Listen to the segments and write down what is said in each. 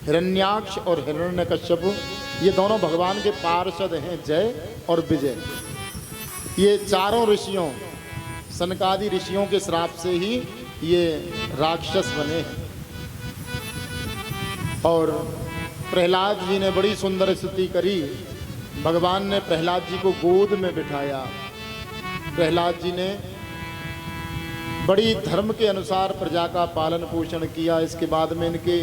हिरण्याक्ष और हिरण्यकश्यप, ये दोनों भगवान के पार्षद हैं, जय और विजय। ये चारों ऋषियों, सनकादि ऋषियों के श्राप से ही ये राक्षस बने हैं। और प्रहलाद जी ने बड़ी सुंदर स्तुति करी। भगवान ने प्रहलाद जी को गोद में बिठाया। प्रहलाद जी ने बड़ी धर्म के अनुसार प्रजा का पालन पोषण किया। इसके बाद में इनके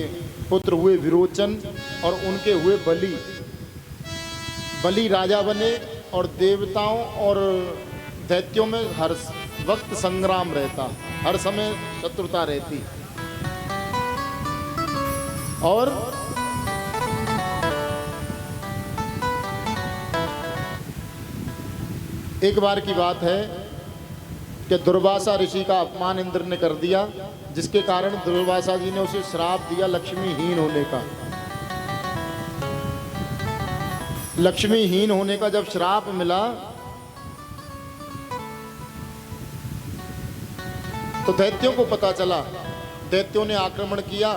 पुत्र हुए विरोचन और उनके हुए बलि। बलि राजा बने और देवताओं और दैत्यों में हर वक्त संग्राम रहता, हर समय शत्रुता रहती। और एक बार की बात है कि दुर्वासा ऋषि का अपमान इंद्र ने कर दिया, जिसके कारण दुर्वासा जी ने उसे श्राप दिया लक्ष्मीहीन होने का। लक्ष्मीहीन होने का जब श्राप मिला तो दैत्यों को पता चला। दैत्यों ने आक्रमण किया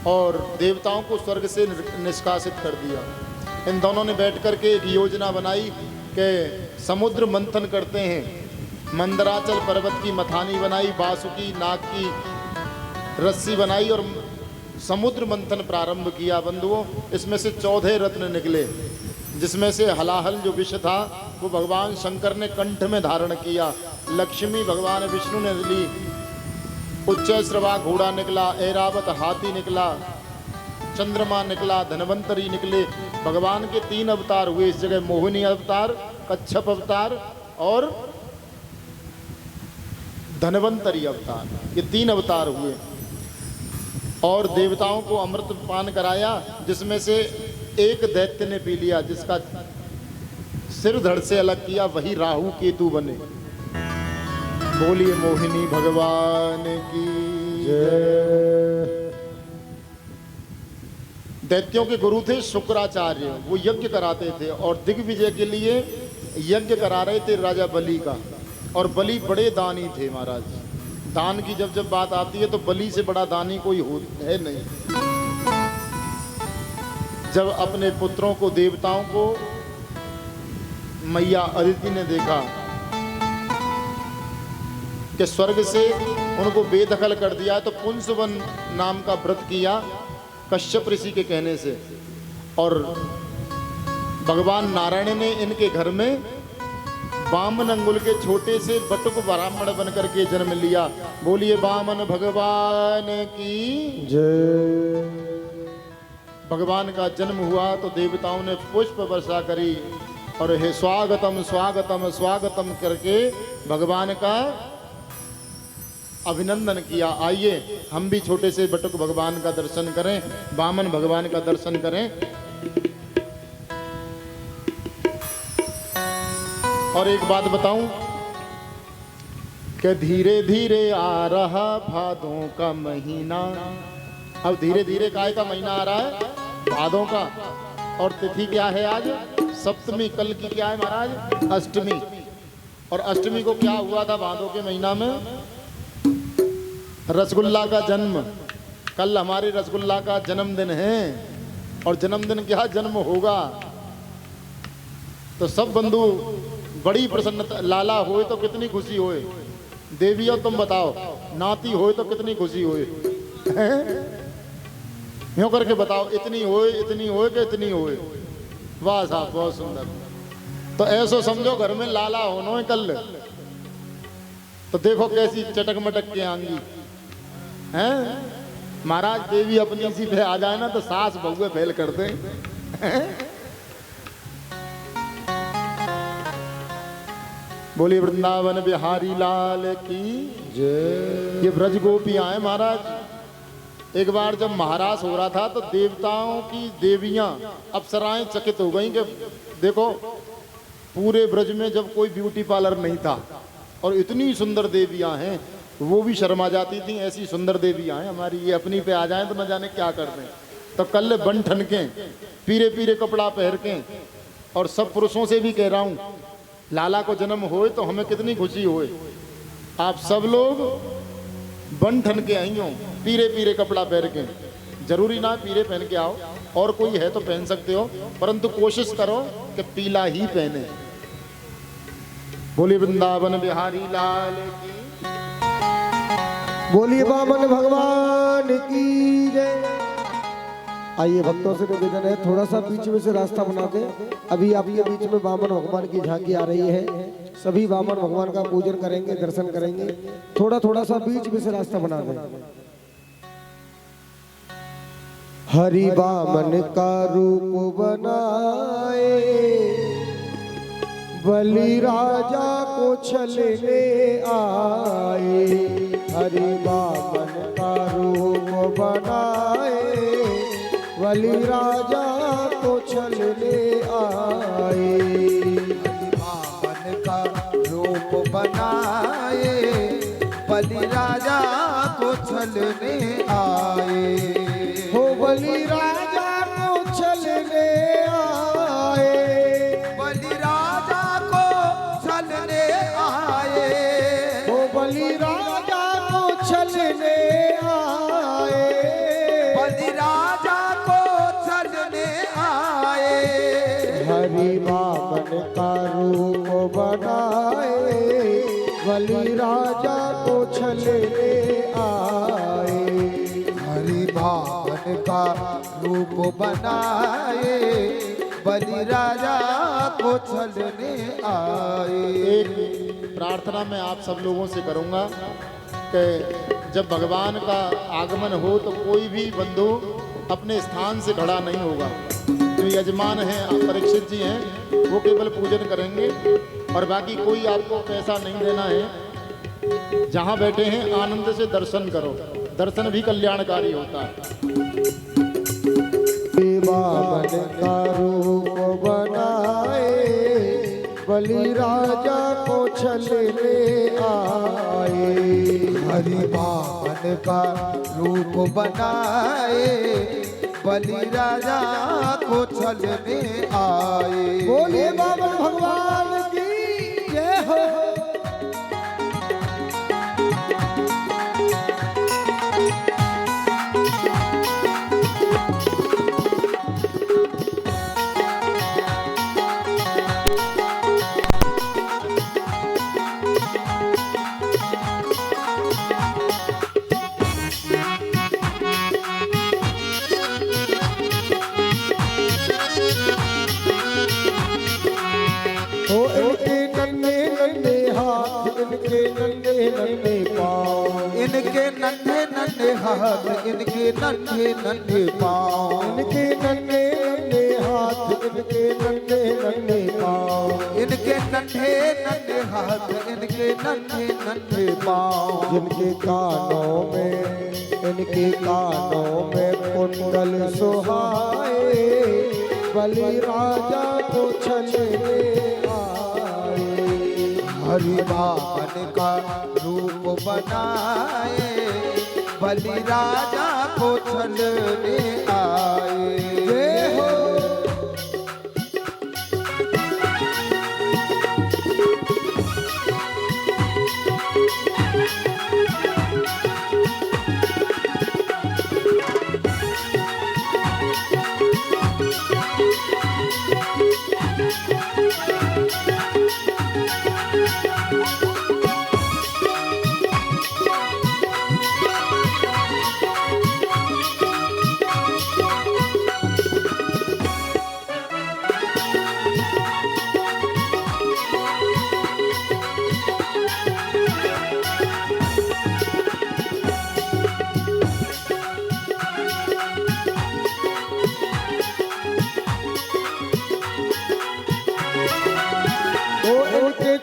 और देवताओं को स्वर्ग से निष्कासित कर दिया। इन दोनों ने बैठ कर के एक योजना बनाई कि समुद्र मंथन करते हैं। मंदराचल पर्वत की मथानी बनाई, बासुकी नाग की रस्सी बनाई और समुद्र मंथन प्रारंभ किया। बंधुओं, इसमें से 14 रत्न निकले, जिसमें से हलाहल जो विष था वो भगवान शंकर ने कंठ में धारण किया। लक्ष्मी भगवान विष्णु ने ली। उच्चैश्रवा घोड़ा निकला, ऐरावत हाथी निकला, चंद्रमा निकला, धनवंतरी निकले। भगवान के 3 अवतार हुए इस जगह, मोहिनी अवतार, कच्छप अवतार और धनवंतरी अवतार। ये 3 अवतार हुए और देवताओं को अमृत पान कराया, जिसमें से एक दैत्य ने पी लिया, जिसका सिर धड़ से अलग किया, वही राहु केतु बने। बोलिए मोहिनी भगवान की जय। दैत्यों के गुरु थे शुक्राचार्य, वो यज्ञ कराते थे और दिग्विजय के लिए यज्ञ करा रहे थे राजा बलि का। और बलि बड़े दानी थे महाराज। दान की जब बात आती है तो बलि से बड़ा दानी कोई है नहीं। जब अपने पुत्रों को, देवताओं को मैया अदिति ने देखा कि स्वर्ग से उनको बेदखल कर दिया, तो पुंसवन नाम का व्रत किया कश्यप ऋषि के कहने से। और भगवान नारायण ने इनके घर में वामन अंगुल के छोटे से बटुक ब्राह्मण बनकर के जन्म लिया। बोलिए वामन भगवान की जय। भगवान का जन्म हुआ तो देवताओं ने पुष्प वर्षा करी और हे स्वागतम स्वागतम स्वागतम करके भगवान का अभिनंदन किया। आइए हम भी छोटे से बटुक भगवान का दर्शन करें, वामन भगवान का दर्शन करें। और एक बात बताऊं कि धीरे धीरे आ रहा भादों का महीना। अब धीरे धीरे काय का महीना आ रहा है? भादों का। और तिथि क्या है आज? सप्तमी। कल की क्या है महाराज? अष्टमी। और अष्टमी को क्या हुआ था भादों के महीना में? रसगुल्ला का जन्म। कल हमारे रसगुल्ला का जन्मदिन है। और जन्मदिन क्या जन्म होगा। तो सब बंधु बड़ी प्रसन्नता। लाला होए तो कितनी खुशी होए। देवियों तुम बताओ, नाती होए तो कितनी खुशी होए। यूं करके बताओ, इतनी होए कि इतनी होए। वाह साहब, बहुत सुंदर। तो ऐसो समझो घर में लाला होनो है कल। तो देखो कैसी चटक मटक के आंगी हैं महाराज। देवी अपनी सी पे आ जाए ना तो सास बहुए फेल कर दे। बोलिए वृंदावन बिहारी लाल की जय। ये ब्रज गोपियां हैं महाराज। एक बार जब महारास हो रहा था तो देवताओं की देवियां, अप्सराएं चकित हो गईं कि देखो पूरे ब्रज में जब कोई ब्यूटी पार्लर नहीं था और इतनी सुंदर देवियां हैं, वो भी शर्मा जाती थी। ऐसी सुंदर देवियां हैं हमारी, ये अपनी पे आ जाएं तो न जाने क्या कर दें। तो कल बन ठन के पीरे पीरे कपड़ा पहन के, और सब पुरुषों से भी कह रहा हूँ, लाला को जन्म होए तो हमें कितनी खुशी होए। आप सब लोग बन ठन के आई हो, पीरे पीरे कपड़ा पहन के। जरूरी ना पीले पहन के आओ, और कोई है तो पहन सकते हो, परंतु कोशिश करो कि पीला ही पहने। बोली वृंदावन बिहारी लाल की, बोलिए वामन भगवान की जय। आइए भक्तों से निवेदन है, थोड़ा सा बीच में से रास्ता बना दे। अभी आपके बीच में वामन भगवान की झांकी आ रही है, सभी वामन भगवान का पूजन करेंगे, दर्शन करेंगे। थोड़ा थोड़ा सा बीच में से रास्ता बना दे। हरि वामन का रूप बनाए, बलि राजा को छलने आए। हरि वामन का रूप बनाए, बलि राजा को छलने आए। हरि वामन का रूप बनाए, बलि राजा को छलने आए। हो बलि राजा को छलने आए, बलि राजा को छलने आए। हो बलि राजा को छलने आए। बलि राजा को छलने आए। हरि वामन का रूप बनाए, बलि राजा को छलने आए। हरि वामन का रूप बनाए, बलि राजा को छलने आए। एक प्रार्थना मैं आप सब लोगों से करूंगा कि जब भगवान का आगमन हो तो कोई भी बंधु अपने स्थान से खड़ा नहीं होगा। जो यजमान हैं परीक्षित जी हैं, वो केवल पूजन करेंगे और बाकी कोई आपको पैसा नहीं देना है। जहाँ बैठे हैं आनंद से दर्शन करो, दर्शन भी कल्याणकारी होता है। वामन का रूप बनाए, बलि राजा को छलने आए। हरि वामन का रूप बनाए, बलि राजा को छलने आए। बोलिए वामन भगवान की जय हो। इनके नन्हे नन्हे पाँव, इनके नन्हे नन्हे हाथ, इनके नन्हे नन्हे पाँव। इनके नन्हे नन्हे हाथ, इनके नन्हे नन्हे पाँव। इनके नन्हे नन्हे हाथ, इनके नन्हे नन्हे पाँव। जिनके कानों में, इनके कानों में कुंडल सुहाए, बलि राजा को छलने आए। हरि वामन का रूप बनाए, बलि राजा को छलने आए। जय हो।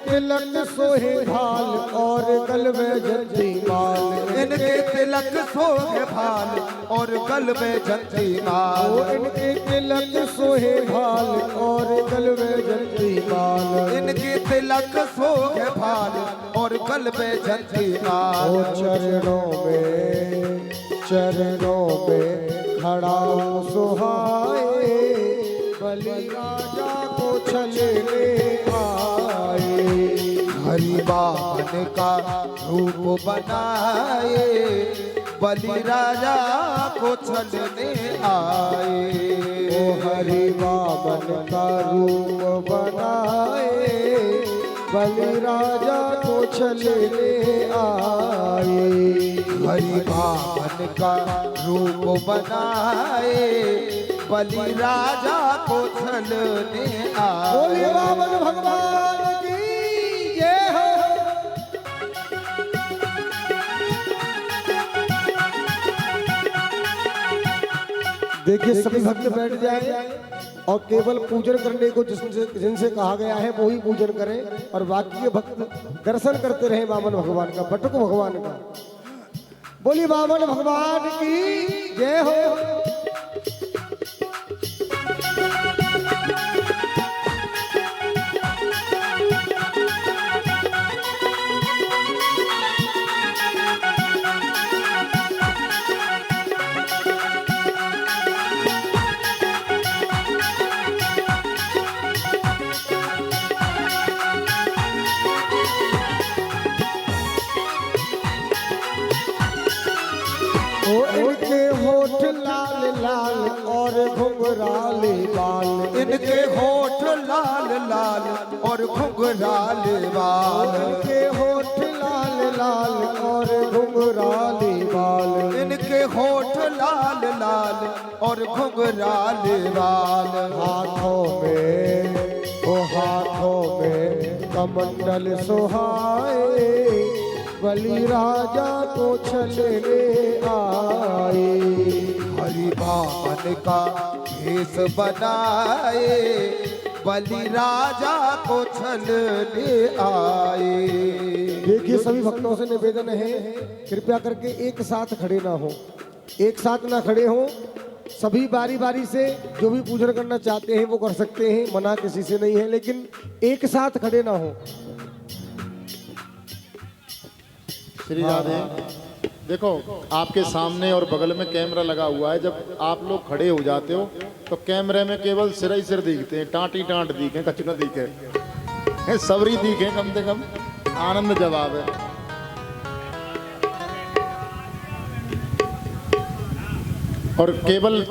तिलक सोहे भाल और गल में जंती माल। इनके तिलक सोहे भाल और गल में जंती माल। इनके तिलक सोहे भाल और गल में जंती माल। इनके तिलक सोहे भाल और गल में जंती माल। ओ चरणों में खड़ा सुहाए, बलि राजा को छलने आए। हरि वामन का रूप बनाए, बलि राजा को छलने आए। ओ हरि वामन का रूप बनाए, बलि राजा को छलने आए। हरि वामन का रूप बनाए, बलि राजा को छलने आए। बोले वामन भगवान की जय हो। देखिए सभी भक्त बैठ जाए और केवल पूजन करने को जिनसे कहा गया है वो ही पूजन करें, और बाकी के भक्त दर्शन करते रहे वामन भगवान का, बटुक भगवान का। बोली वामन भगवान की जय हो। इनके होठ लाल लाल और घुंघराले बाल, इनके होठ लाल लाल और घुंघराले बाल। इनके होठ लाल लाल और घुंघराले बाल, इनके होठ लाल लाल और घुंघराले बाल। हाथों में ओ हाथों में कमंडल सुहाए, बलि राजा को छलने आए। हरि वामन का भेष बनाए, बलि राजा को छलने आए। देखिए सभी भक्तों से निवेदन है, कृपया करके एक साथ खड़े ना हो, एक साथ ना खड़े हो। सभी बारी बारी से जो भी पूजन करना चाहते हैं वो कर सकते हैं, मना किसी से नहीं है, लेकिन एक साथ खड़े ना हो। श्री राधे। देखो आपके सामने और बगल में कैमरा लगा हुआ है, जब आप लोग खड़े हो जाते हो तो कैमरे में केवल सिर ही सिर दिखते हैं, टाँट ही टाँट दिखे, कछ न दिखे, सबरी दिखे, कम से कम आनंद जवाब है। और केवल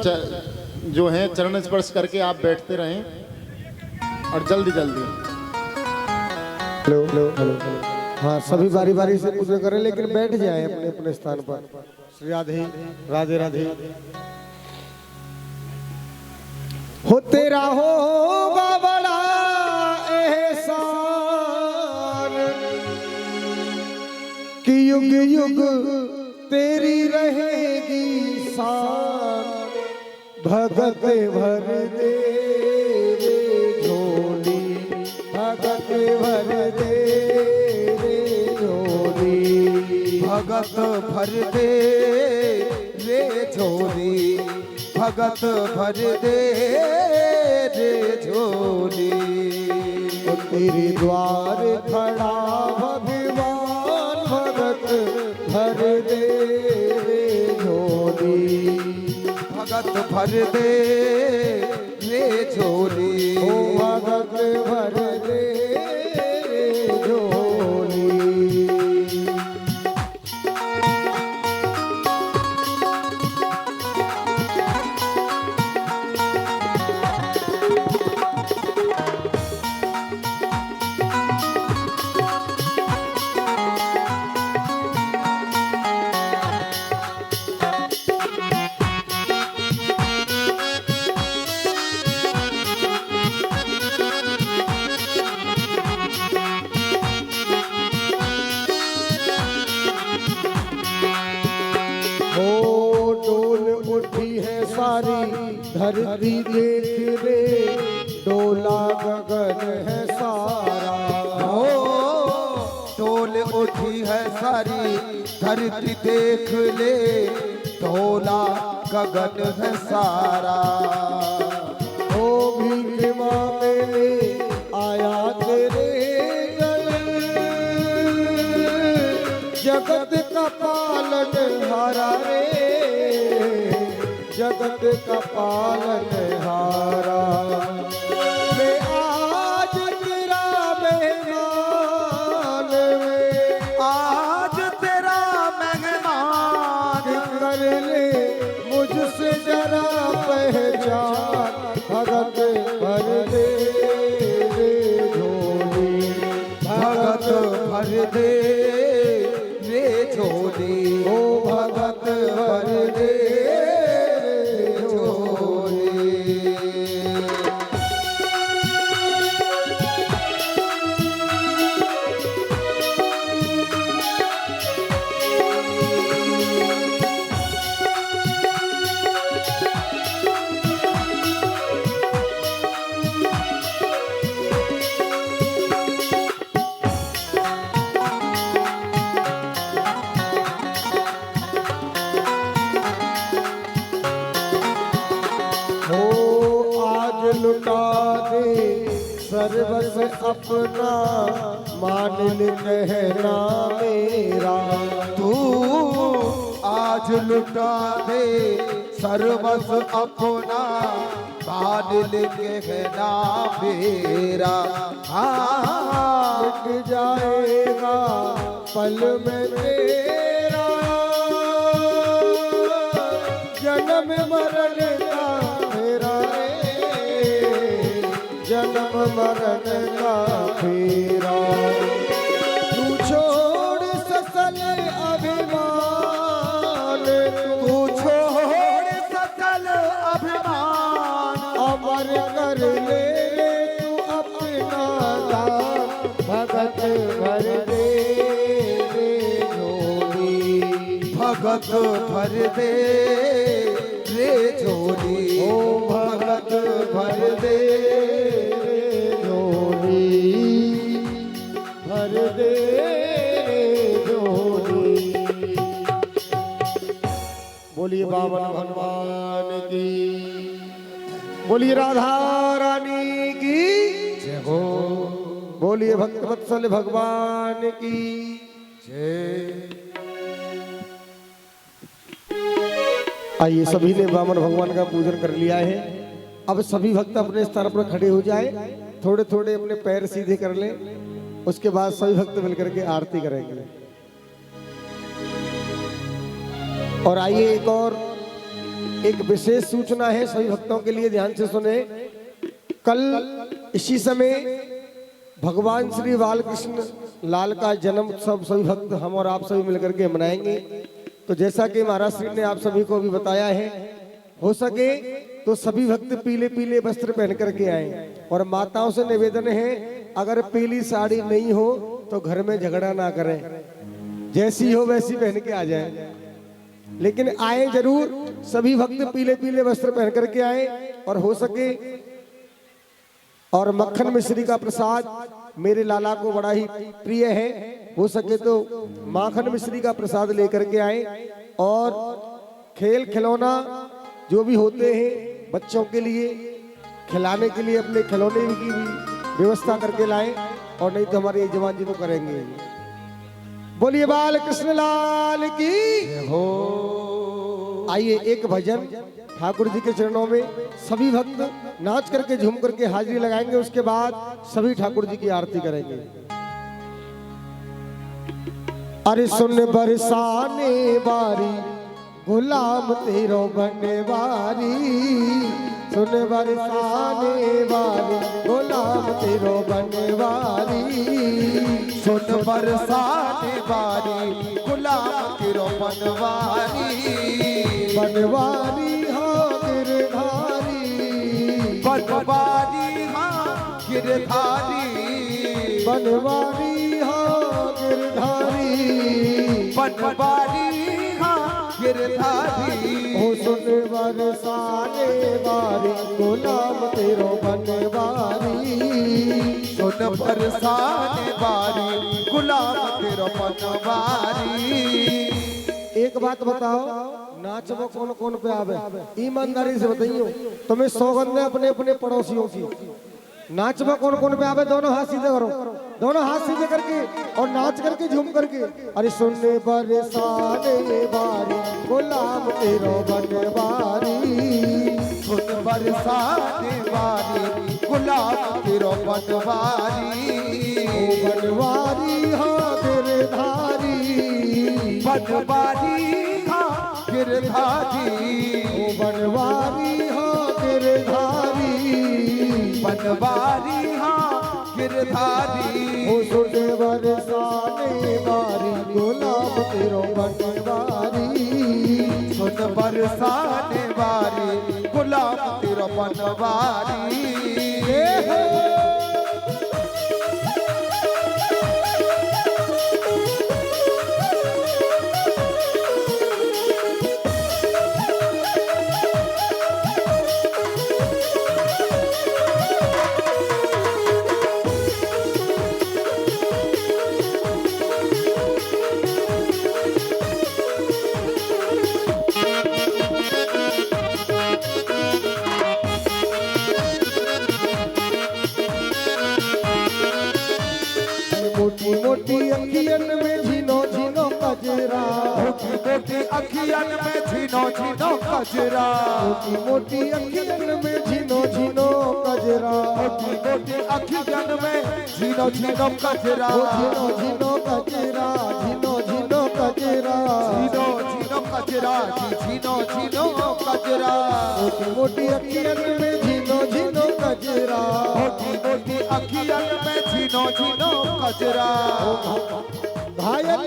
जो है चरण स्पर्श करके आप बैठते रहें और जल्दी जल्दी। Hello hello hello. हाँ सभी बारी बारी से पूजन करें, लेकिन बैठ जाए अपने अपने स्थान पर। श्री राधे राधे राधे। हो तेरा होगा बड़ा एहसान कि युग युग तेरी रहेगी शान, भगत भर दे रे झोली, भगत भर दे भगत भर दे रे झोली, भगत भर दे रे झोली। तो तेरे द्वार खड़ा भगवान, भगत भर दे रे झोली, भगत भर दे रे झोली। ओ भगत भर दे रे झोली। धरती देख रे डोला गगन है सारा, हो डोल उठी है सारी धरती देख ले, डोला गगन है सारा। ओ भीख मांगने आया तेरे गले, जगत का पालन हारा रे, जगत का पालन हारा। मैं आज तेरा मेहमान, आज तेरा मेहमान, हो आज लुटा दे सर्वस अपना, मान ले कहना मेरा। तू आज लुटा दे सर्वस अपना, मान ले कहना मेरा। मिट जाएगा पल में तेरा, जन्म मरण का फेरा रे, जन्म मरण का फेरा। तू छोड़ सकल अभिमान, तू छोड़ सकल अभिमान, अमर कर ले तू अपना दान, भगत भर दे रे झोली, भगत भर दे रे झोली। ओ भगत भर दे रे झोली, भर दे रे झोली। बोलिए बाबा भगवान की, बोलिए राधा रानी की जय हो। बोलिए भक्त वत्सल भगवान की जय। आइए सभी ने वामन भगवान का पूजन कर लिया है। अब सभी भक्त अपने स्थान पर खड़े हो जाए, थोड़े थोड़े अपने पैर सीधे कर लें, उसके बाद सभी भक्त मिलकर के आरती करेंगे। और आइए एक विशेष सूचना है सभी भक्तों के लिए, ध्यान से सुने। कल इसी समय भगवान श्री बालकृष्ण लाल का जन्म उत्सव सभी भक्त हम और आप सभी मिलकर के मनाएंगे। तो जैसा कि महाराज श्री ने आप सभी को भी बताया है, हो सके तो सभी भक्त पीले पीले वस्त्र पहन करके आए। और माताओं से निवेदन है, अगर पीली साड़ी नहीं हो तो घर में झगड़ा ना करें, जैसी हो वैसी पहन के आ जाए, लेकिन आए जरूर। सभी भक्त पीले पीले वस्त्र पहन करके आए। और हो सके और मक्खन मिश्री का प्रसाद मेरे लाला को बड़ा ही प्रिय है, हो सके तो माखन मिश्री का प्रसाद लेकर के आए। और खेल खिलौना जो भी होते हैं बच्चों के लिए खिलाने के लिए अपने खिलौने की भी व्यवस्था करके लाएं, और नहीं तो हमारे जवान जी तो करेंगे। बोलिए बाल कृष्ण लाल की जय हो। आइए एक भजन ठाकुर जी के चरणों में सभी भक्त नाच करके झूम करके हाजिरी लगाएंगे, उसके बाद सभी ठाकुर जी की आरती करेंगे। अरे सुन बरसाने वारी गुलाम तेरो बनने वारी, सुन बरसाने वारी गुलाम तेरो बनने वारी, सुन बरसाने वारी गुलाम तेरो बनवारी, बनवारी हाँ गिरधारी, बनवारी हाँ गिरधारी, बनवारी हाँ गिरधारी, बनवारी हाँ गिरधारी। ओ सुन बरसाने वारी गुलाम तेरो बनवारी, सुन बरसाने वारी गुलाम तेरो बनवारी। एक बात बताओ, नाच में कौन कौन पे आवे? ईमानदारी से बताइयो, तुम्हें सौगंध है अपने अपने पड़ोसियों की। नाच में कौन कौन पे आवे? दोनों हाथ सीधे करो, दोनों हाथ सीधे करके और नाच करके झूम करके। अरे सुनने बरसाने वारी गुलाम तेरो बनवारी, सुन बरसाने वारी गुलाम तेरो बनवारी, ओ बनवारी हाँ गिरधारी, बनवारी हाँ गिरधारी, ओ बनवारी हाँ गिरधारी, बनवारी हाँ गिरधारी। ओ सुन बरसाने वारी गुलाम तेरो बनवारी, सुन बरसाने वारी गुलाम तेरो बनवारी। मोटी मोटी अखियन में झीनो झीनो कजरा, मोटी मोटी अखियन में झीनो झीनो कजरा, मोटी मोटी अखियन में झीनो झीनो कजरा, मोटी मोटी अखियन में झीनो झीनो कजरा, झीनो झीनो कजरा, झीनो झीनो कजरा, झीनो झीनो कजरा, झीनो झीनो कजरा, मोटी मोटी अखियन में झीनो झीनो कजरा, मोटी मोटी अखियन में झीनो झीनो कजरा, घायल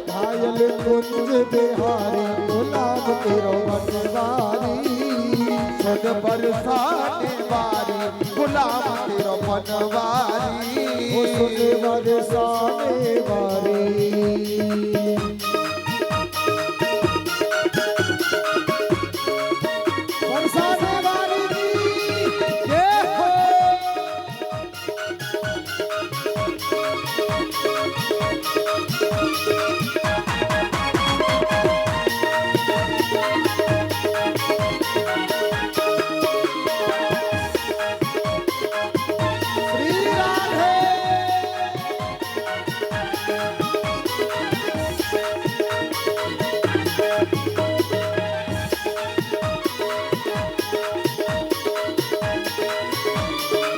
घायल कुंज बिहारी गुलाब तेरो बनवारी, सुन बरसाने वारी गुलाम तेरो बनवारी, सुन बरसाने वारी। बरसाने वाली की जय हो। श्री राधे।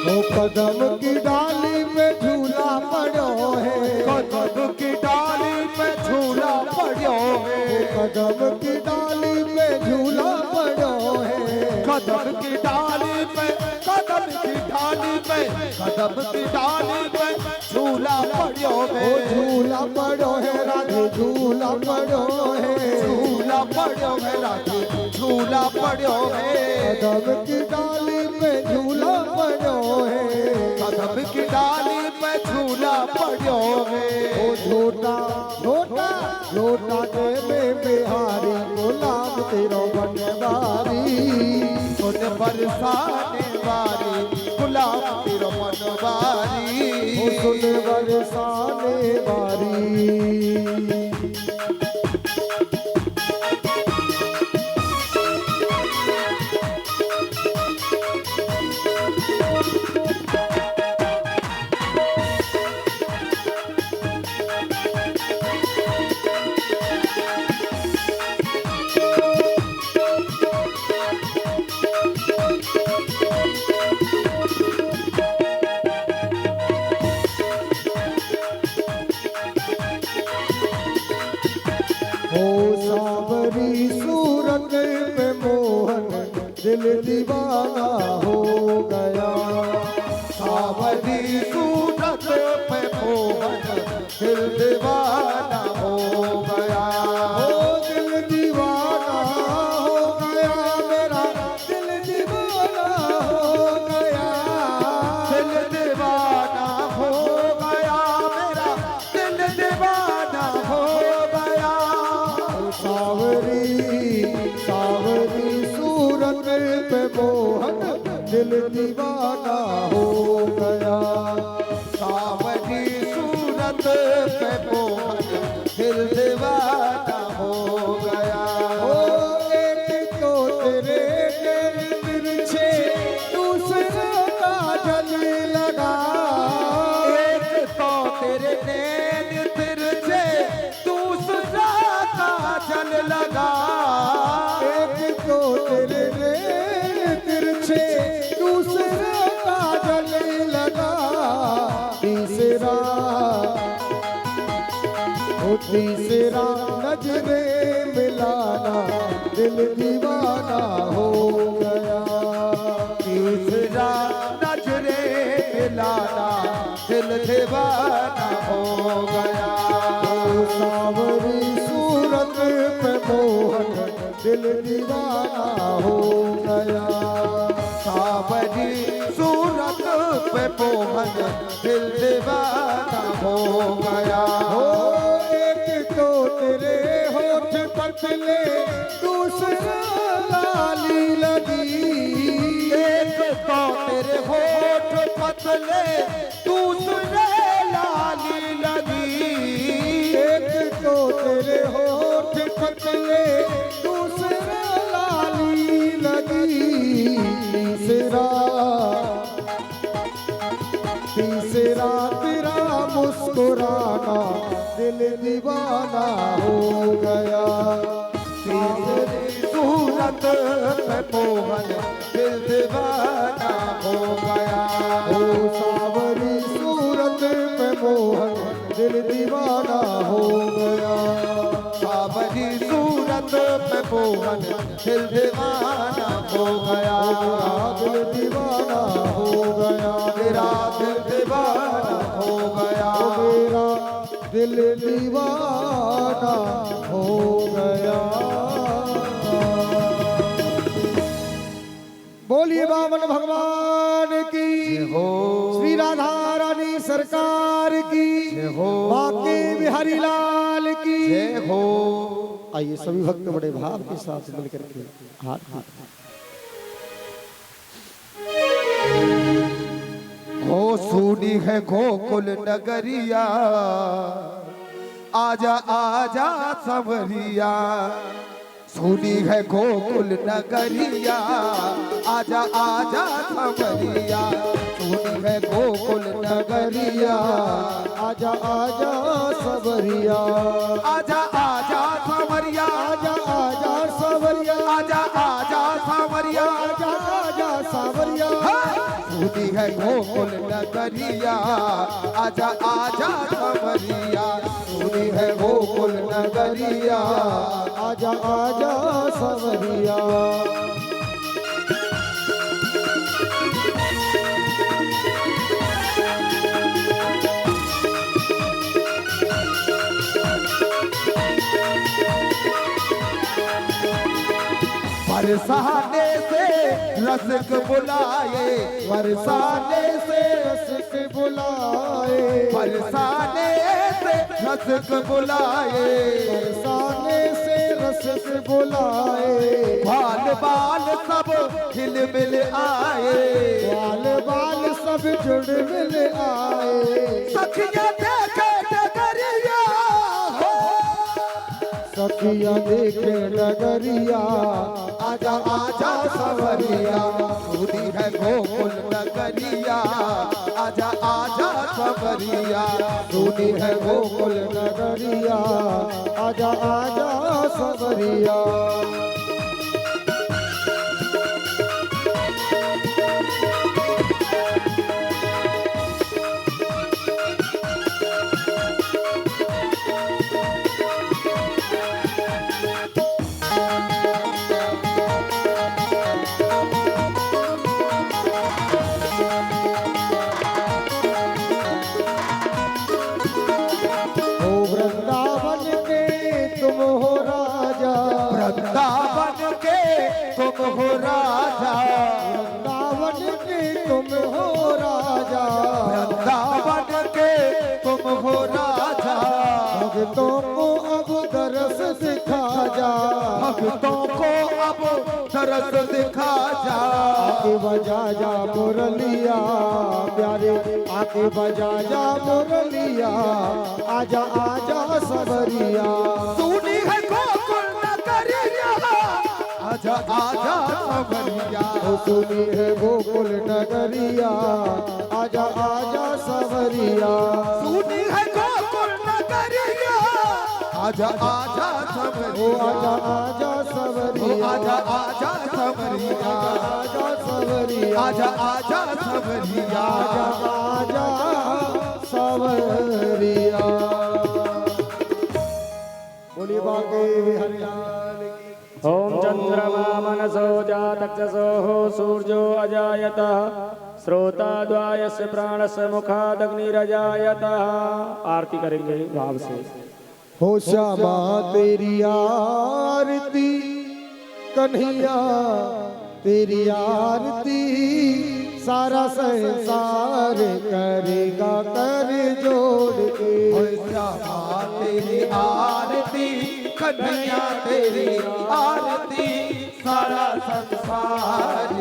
ओ कदम की डाली में झूला पड़ो है, कदम की डाली पे झूला पड़ो है, कदम की डाली में झूला पड़ो है, कदम की डाली पे, कदम की डाली पे, कदम की डाली पे झूला पड़ो है, ओ झूला पड़ो है राधे झूला पड़ो है, झूला पड़ो है राधे झूला पड़ो है, कदम की डाली में झूला पड़ो है, कदम की डाली पे झूला पड़ो है, ओ झूठा झूठा झूठा दे में बिहारी गुलाम तेरो बनवारी, सुन बरसाने वाली गुलाम तेरो बनवारी, ओ सुन बरसाने वारी। हो सावरी सूरत में मोहन दिल दीवाना हो गया, सावरी सूरत पे मोहन दिल दीवाना हो गया, हो दिल दीवाना हो गया मेरा दिल दीवाना हो गया, दिल दीवाना हो गया मेरा दिल दीवाना हो गया, सावरी सावरी सूरत पे मोहन दिल दीवाना हो गया, सावरी सूरत पे मोहन दिल दीवाना हो गया, ओ एक तो तेरे नैन तिरछे दूसरा का जल लगा, एक तो तेरे नैन तिरछे दूसरा काजल लगा, एक तो तेरे नैन तिरछे दूसरा का जल लगा, तीसरा ओ तीसरा नजरे मिलाना दिल दीवाना हो गया, तीसरा नजरे मिलाना दिल दीवाना हो गया, ओ सावरी सूरत पे मोहन दिल दीवाना हो गया, सावरी सूरत पे मोहन दिल दीवाना हो गया, हो एक तो तेरे होठ पतले दूसरा लाली लगी, एक तो तेरे होठ पतले दूसरे लाली लगी, एक तो तेरे होठ पतले दूसरा लाली लगी, तीसरा तीसरा तेरा मुस्कुराना दीवाना हो गया। तेरी सूरत पे मोहन दिल दीवाना हो गया। ओ सावरी सूरत पे मोहन दिल दीवाना हो गया। सावरी सूरत पे मोहन दिल दीवाना हो गया। दिल दीवाना हो गया। मेरा दिल दीवाना हो गया। मेरा दिल दीवाना हो गया। बोलिए बामन भगवान की हो श्री राधा रानी सरकार की हो बाके बिहारी लाल की जय हो। आइए सभी भक्त बड़े भाव के साथ मिलकर के हाथ हो सुनी है गोकुल नगरिया, आजा आजा संवरिया। सुनी है गोकुल नगरिया, आजा आजा संवरिया। सुनी है गोकुल नगरिया, आजा आजा सबरिया। आजा आजा संवरिया। आजा आजा सबरिया। आजा आजा संवरिया। आजा आजा सावरिया। सुनी है गोकुल नगरिया, आजा आजा संवरिया। सुनी है गोकुल नगरिया, आजा आजा सबरिया। बरसाने से रसिक बुलाए, बरसाने से रसिक बुलाए। बरसाने से रसिक बुलाए। बरसाने से रसिक बुलाए। बाल बाल सब खिल मिल आए। बाल बाल सब जुड़ मिल आए। सखिया देखे डगरिया हो, सखिया देखे नगरिया, आजा आजा सवरिया। सुनी है गोकुल नगरिया, आजा आजा सवरिया। सुनी है गोकुल नगरिया, आजा आजा सबरिया। ओ वृंदावन के तुम हो राजा। वृंदावन के तुम हो राजा। वृंदावन के तुम हो राजा। वृंदावन के तुम हो राजा। भक्तों को अब दरस दिखा जा। भक्तों को अब तरस दिखा जा। आके बजा जा मुरलिया प्यारे, आके बजा जा मुरलिया। आजा आजा सबरिया। सुनी है गोकुल नगरिया, आजा आजा सवरिया। ओ सुनी है गोकुल नगरिया, आजा आजा सबरिया। सुनी है गोकुल नगरिया, आजा आजा ओ सवरिया। आजा आजा सबरिया। आजा आजा सवरिया। आजा सबरिया। आजा आजा सवरिया। आजा आजा सबरिया। बोलिए बाके बिहारी लाल की। ओम चंद्रमा मनसो जातक्षसोः सूर्यो अजायतः श्रोताद्वायस्य प्राणस्य मुखादग्निरजायतः। आरती करेंगे भाव से। हो श्यामा तेरी आरती, कन्हैया तेरी आरती, सारा संसार करेगा कर जोड़ के। श्यामा तेरी आरती, कन्हैया तेरी आरती, सारा संसार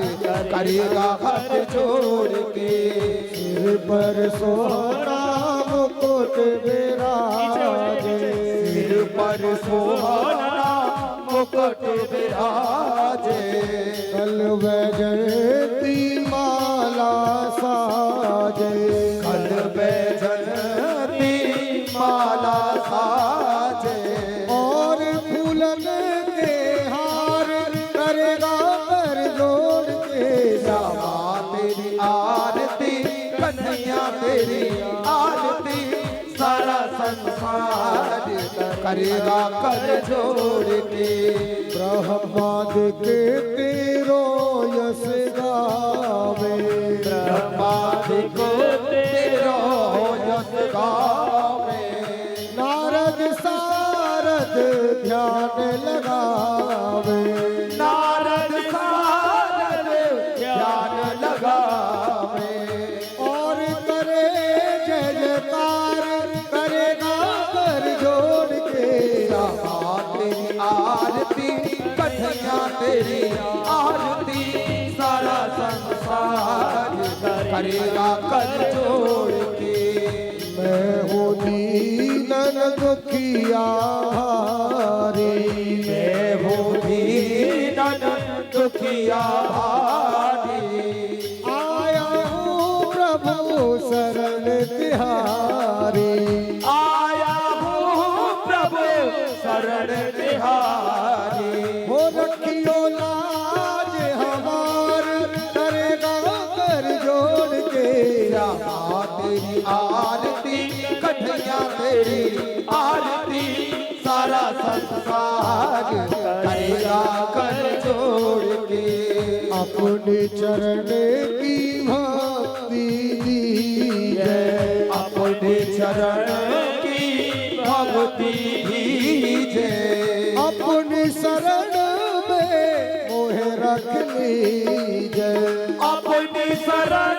करेगा हाथ जोड़ के। सिर पर सोना मुकुट विराजे। सिर पर सोना मुकुट विराजे। कल वैजयती माला साजे। कल बैजंती माला साजे। कन्हैया तेरी आरती सारा संसार करेगा कर जोड़ के। ब्रह्माद के तेरो यश गावे, ब्रह्माद को तेरो यश गावे, नारद सारद ध्यान लगावे, नारद सारद ध्यान लगावे, और करे जय जयकार करेगा कर जोड़ के। तेरी आरती कन्हैया तेरी आरती सारा संसार करेगा कर जोड़ के। मैं हूँ दीन दुखिया रे, मैं हूँ दीन दुखिया भारी, आया हूँ प्रभु शरण तिहारी, आया हूँ प्रभु शरण तिहारी। हो रखियो लाज हमार करेगा कर जोड़ के। तेरी आरती कन्हैया तेरी आरती सारा संसार करेगा कर जोड़ के। अपने चरण की भक्ति दीजिए, अपने चरण की भक्ति दीजिए, अपनी शरण में मोहे रख लीजिए, अपनी शरण